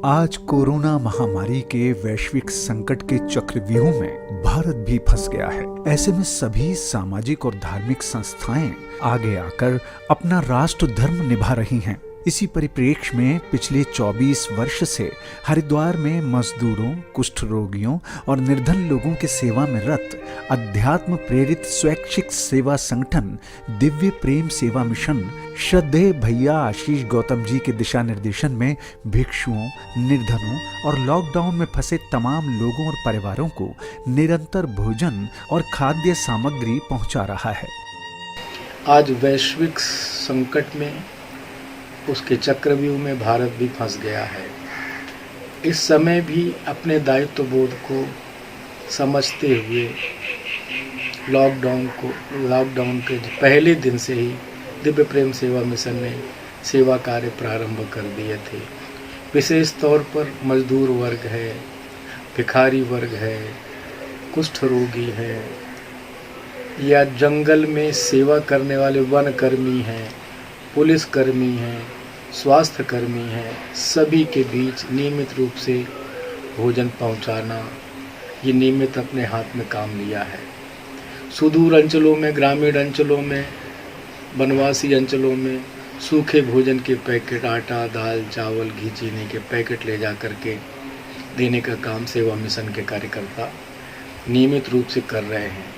आज कोरोना महामारी के वैश्विक संकट के चक्रव्यूह में भारत भी फंस गया है। ऐसे में सभी सामाजिक और धार्मिक संस्थाएं आगे आकर अपना राष्ट्र धर्म निभा रही हैं। इसी परिप्रेक्ष्य में पिछले 24 वर्ष से हरिद्वार में मजदूरों, कुष्ठ रोगियों और निर्धन लोगों की सेवा में रत अध्यात्म प्रेरित स्वैच्छिक सेवा संगठन दिव्य प्रेम सेवा मिशन श्रद्धेय भैया आशीष गौतम जी के दिशा निर्देशन में भिक्षुओं, निर्धनों और लॉकडाउन में फंसे तमाम लोगों और परिवारों को निरंतर भोजन और खाद्य सामग्री पहुंचा रहा है। आज वैश्विक संकट में उसके चक्रव्यूह में भारत भी फंस गया है। इस समय भी अपने दायित्व बोध को समझते हुए लॉकडाउन के पहले दिन से ही दिव्य प्रेम सेवा मिशन ने सेवा कार्य प्रारंभ कर दिए थे। विशेष तौर पर मजदूर वर्ग है, भिखारी वर्ग है, कुष्ठ रोगी है या जंगल में सेवा करने वाले वन कर्मी हैं, पुलिस कर्मी हैं, स्वास्थ्य कर्मी हैं, सभी के बीच नियमित रूप से भोजन पहुंचाना ये नियमित अपने हाथ में काम लिया है। सुदूर अंचलों में, ग्रामीण अंचलों में, वनवासी अंचलों में सूखे भोजन के पैकेट, आटा, दाल, चावल, घी, चीनी के पैकेट ले जा करके देने का काम सेवा मिशन के कार्यकर्ता नियमित रूप से कर रहे हैं।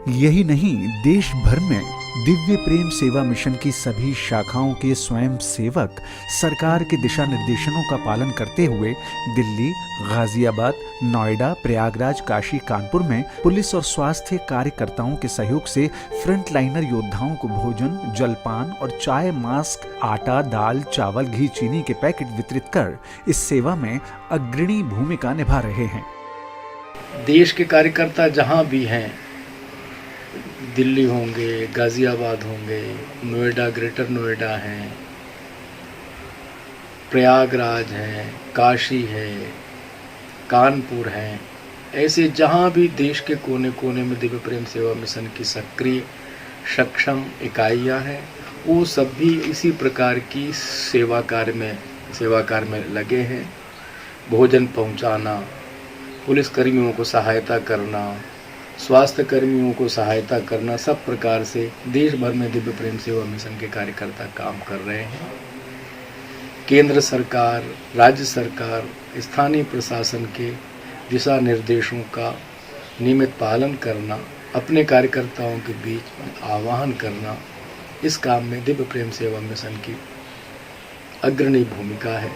यही नहीं, देश भर में दिव्य प्रेम सेवा मिशन की सभी शाखाओं के स्वयं सेवक सरकार के दिशा निर्देशों का पालन करते हुए दिल्ली, गाजियाबाद, नोएडा, प्रयागराज, काशी, कानपुर में पुलिस और स्वास्थ्य कार्यकर्ताओं के सहयोग से फ्रंट लाइनर योद्धाओं को भोजन, जलपान और चाय, मास्क, आटा, दाल, चावल, घी, चीनी के पैकेट वितरित कर इस सेवा में अग्रणी भूमिका निभा रहे हैं। देश के कार्यकर्ता जहां भी हैं, दिल्ली होंगे, गाजियाबाद होंगे, नोएडा, ग्रेटर नोएडा हैं, प्रयागराज हैं, काशी है, कानपुर हैं, ऐसे जहां भी देश के कोने कोने में दिव्य प्रेम सेवा मिशन की सक्रिय सक्षम इकाइयां हैं, वो सब भी इसी प्रकार की सेवा कार्य में लगे हैं। भोजन पहुंचाना, पुलिस कर्मियों को सहायता करना, स्वास्थ्य कर्मियों को सहायता करना, सब प्रकार से देश भर में दिव्य प्रेम सेवा मिशन के कार्यकर्ता काम कर रहे हैं। केंद्र सरकार, राज्य सरकार, स्थानीय प्रशासन के दिशा निर्देशों का नियमित पालन करना, अपने कार्यकर्ताओं के बीच में आह्वान करना, इस काम में दिव्य प्रेम सेवा मिशन की अग्रणी भूमिका है।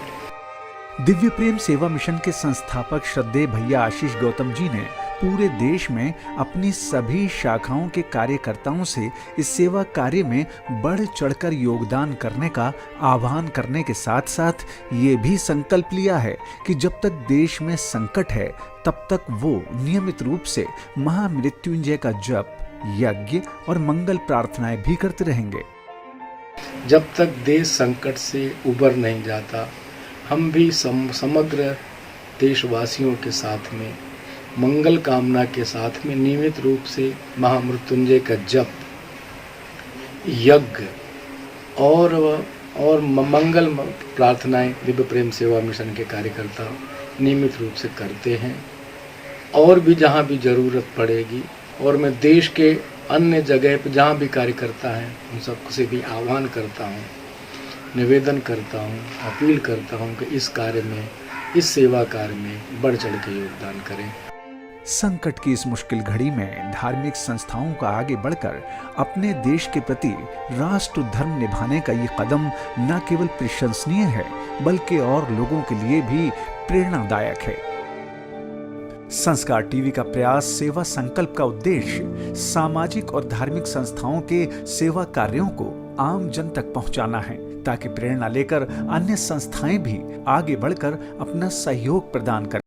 दिव्य प्रेम सेवा मिशन के संस्थापक श्रद्धेय भैया आशीष गौतम जी ने पूरे देश में अपनी सभी शाखाओं के कार्यकर्ताओं से इस सेवा कार्य में बढ़ चढ़कर योगदान करने का आह्वान करने के साथ साथ ये भी संकल्प लिया है कि जब तक देश में संकट है तब तक वो नियमित रूप से महामृत्युंजय का जप, यज्ञ और मंगल प्रार्थनाएं भी करते रहेंगे। जब तक देश संकट से उबर नहीं जाता, हम भी समग्र देशवासियों के साथ में मंगल कामना के साथ में नियमित रूप से महामृत्युंजय का जप, यज्ञ और मंगल प्रार्थनाएं दिव्य प्रेम सेवा मिशन के कार्यकर्ता नियमित रूप से करते हैं। और भी जहां भी ज़रूरत पड़ेगी, और मैं देश के अन्य जगह पर जहां भी कार्यकर्ता हैं उन सबसे भी आह्वान करता हूं, निवेदन करता हूं, अपील करता हूं कि इस कार्य में, इस सेवा कार्य में बढ़ चढ़ के योगदान करें। संकट की इस मुश्किल घड़ी में धार्मिक संस्थाओं का आगे बढ़कर अपने देश के प्रति राष्ट्र धर्म निभाने का ये कदम न केवल प्रशंसनीय है बल्कि और लोगों के लिए भी प्रेरणादायक है। संस्कार टीवी का प्रयास सेवा संकल्प का उद्देश्य सामाजिक और धार्मिक संस्थाओं के सेवा कार्यों को आम जन तक पहुंचाना है ताकि प्रेरणा लेकर अन्य संस्थाएं भी आगे बढ़कर अपना सहयोग प्रदान करें।